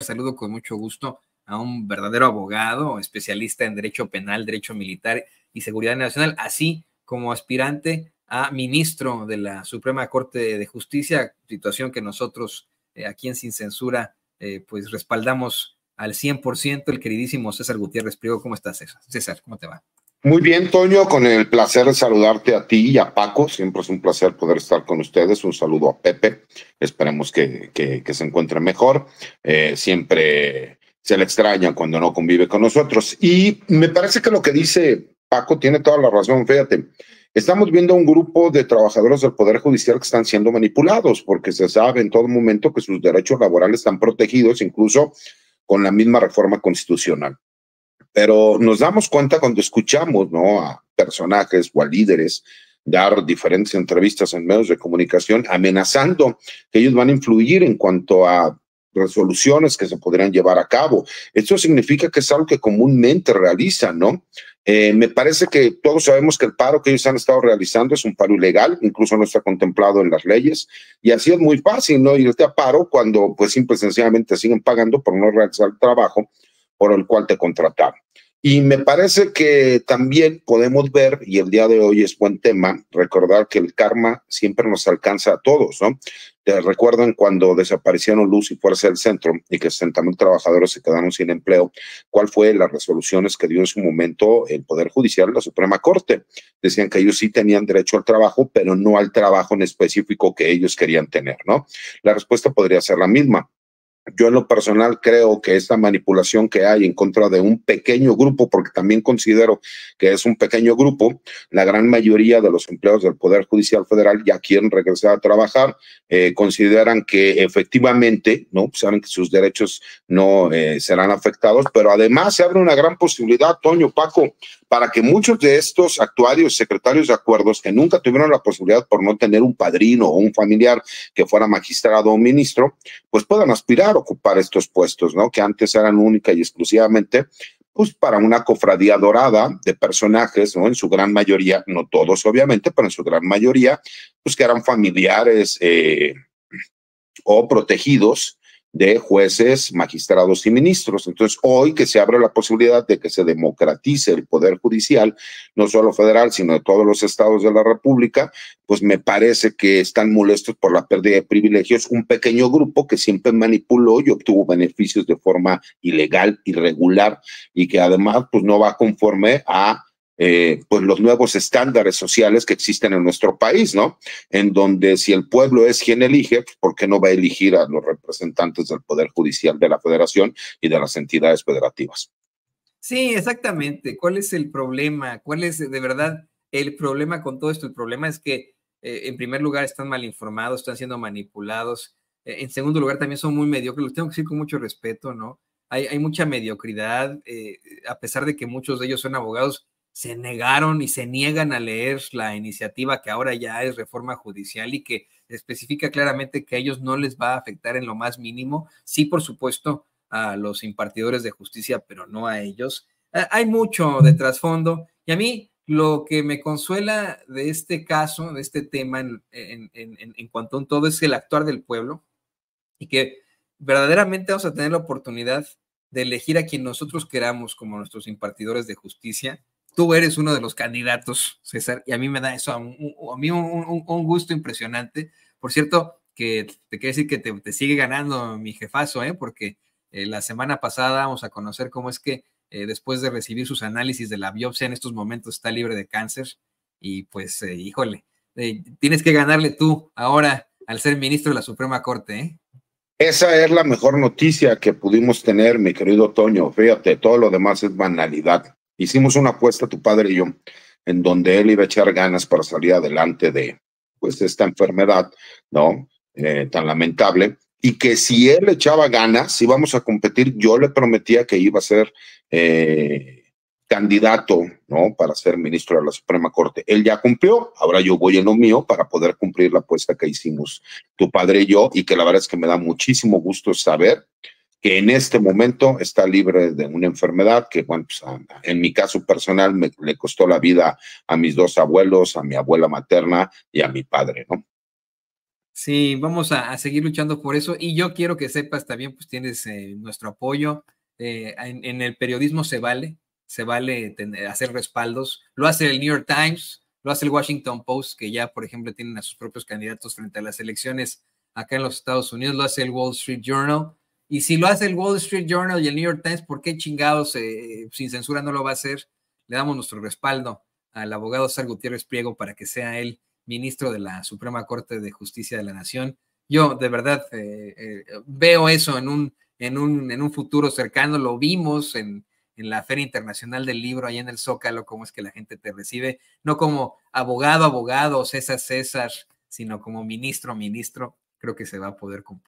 saludo con mucho gusto a un verdadero abogado, especialista en derecho penal, derecho militar y seguridad nacional, así como aspirante a ministro de la Suprema Corte de Justicia, situación que nosotros aquí en Sin Censura pues respaldamos al 100%, el queridísimo César Gutiérrez Priego. ¿Cómo estás, César? César, ¿cómo te va? Muy bien, Toño, con el placer de saludarte a ti y a Paco. Siempre es un placer poder estar con ustedes. Un saludo a Pepe. Esperemos que se encuentre mejor. Siempre se le extraña cuando no convive con nosotros. Y me parece que lo que dice Paco tiene toda la razón. Fíjate, estamos viendo un grupo de trabajadores del Poder Judicial que están siendo manipulados porque se sabe en todo momento que sus derechos laborales están protegidos, incluso con la misma reforma constitucional. Pero nos damos cuenta cuando escuchamos, ¿no?, a personajes o a líderes dar diferentes entrevistas en medios de comunicación amenazando que ellos van a influir en cuanto a resoluciones que se podrían llevar a cabo. Esto significa que es algo que comúnmente realizan, ¿no? Me parece que todos sabemos que el paro que ellos han estado realizando es un paro ilegal, incluso no está contemplado en las leyes, y así es muy fácil, ¿no?, irte a paro cuando pues simple y sencillamente siguen pagando por no realizar el trabajo por el cual te contrataron. Y me parece que también podemos ver, y el día de hoy es buen tema, recordar que el karma siempre nos alcanza a todos, ¿no? ¿Te recuerdan cuando desaparecieron Luz y Fuerza del Centro y que 60,000 trabajadores se quedaron sin empleo? ¿Cuál fue las resoluciones que dio en su momento el Poder Judicial, la Suprema Corte? Decían que ellos sí tenían derecho al trabajo, pero no al trabajo en específico que ellos querían tener, ¿no? La respuesta podría ser la misma. Yo en lo personal creo que esta manipulación que hay en contra de un pequeño grupo, porque también considero que es un pequeño grupo, la gran mayoría de los empleados del Poder Judicial Federal ya quieren regresar a trabajar, consideran que efectivamente, ¿no?, saben que sus derechos no serán afectados, pero además se abre una gran posibilidad, Toño, Paco, para que muchos de estos actuarios, secretarios de acuerdos que nunca tuvieron la posibilidad por no tener un padrino o un familiar que fuera magistrado o ministro, pues puedan aspirar a ocupar estos puestos, ¿no?, que antes eran única y exclusivamente pues para una cofradía dorada de personajes, ¿no?, en su gran mayoría, no todos obviamente, pero en su gran mayoría, pues que eran familiares o protegidos de jueces, magistrados y ministros. Entonces, hoy que se abre la posibilidad de que se democratice el Poder Judicial, no solo federal, sino de todos los estados de la República, pues me parece que están molestos por la pérdida de privilegios un pequeño grupo que siempre manipuló y obtuvo beneficios de forma ilegal, irregular, y que además pues no va conforme a pues los nuevos estándares sociales que existen en nuestro país, ¿no? En donde si el pueblo es quien elige, pues ¿por qué no va a elegir a los representantes del Poder Judicial de la Federación y de las entidades federativas? Sí, exactamente. ¿Cuál es el problema? ¿Cuál es de verdad el problema con todo esto? El problema es que, en primer lugar, están mal informados, están siendo manipulados. En segundo lugar, también son muy mediocres. Los tengo que decir con mucho respeto, ¿no? Hay mucha mediocridad, a pesar de que muchos de ellos son abogados, se negaron y se niegan a leer la iniciativa que ahora ya es reforma judicial y que especifica claramente que a ellos no les va a afectar en lo más mínimo. Sí, por supuesto, a los impartidores de justicia, pero no a ellos. Hay mucho de trasfondo y a mí lo que me consuela de este caso, de este tema en cuanto a un todo, es el actuar del pueblo y que verdaderamente vamos a tener la oportunidad de elegir a quien nosotros queramos como nuestros impartidores de justicia. Tú eres uno de los candidatos, César, y a mí me da eso, a mí un gusto impresionante. Por cierto, que te quiero decir que te sigue ganando mi jefazo, porque la semana pasada vamos a conocer cómo es que después de recibir sus análisis de la biopsia en estos momentos está libre de cáncer y pues, híjole, tienes que ganarle tú ahora al ser ministro de la Suprema Corte, ¿eh? Esa es la mejor noticia que pudimos tener, mi querido Toño. Fíjate, todo lo demás es banalidad. Hicimos una apuesta, tu padre y yo, en donde él iba a echar ganas para salir adelante de pues esta enfermedad, ¿no? Tan lamentable. Y que si él echaba ganas, íbamos a competir. Yo le prometía que iba a ser candidato, ¿no?, para ser ministro de la Suprema Corte. Él ya cumplió, ahora yo voy en lo mío para poder cumplir la apuesta que hicimos tu padre y yo, y que la verdad es que me da muchísimo gusto saber que en este momento está libre de una enfermedad que, bueno, pues, en mi caso personal le costó la vida a mis dos abuelos, a mi abuela materna y a mi padre, ¿no? Sí, vamos a seguir luchando por eso y yo quiero que sepas también, pues tienes nuestro apoyo. En el periodismo se vale hacer respaldos. Lo hace el New York Times, lo hace el Washington Post, que ya, por ejemplo, tienen a sus propios candidatos frente a las elecciones acá en los Estados Unidos, lo hace el Wall Street Journal. Y si lo hace el Wall Street Journal y el New York Times, ¿por qué chingados sin censura no lo va a hacer? Le damos nuestro respaldo al abogado César Gutiérrez Priego para que sea él ministro de la Suprema Corte de Justicia de la Nación. Yo de verdad veo eso en un futuro cercano, lo vimos en la Feria Internacional del Libro, allá en el Zócalo, cómo es que la gente te recibe, no como abogado, César, sino como ministro. Creo que se va a poder cumplir.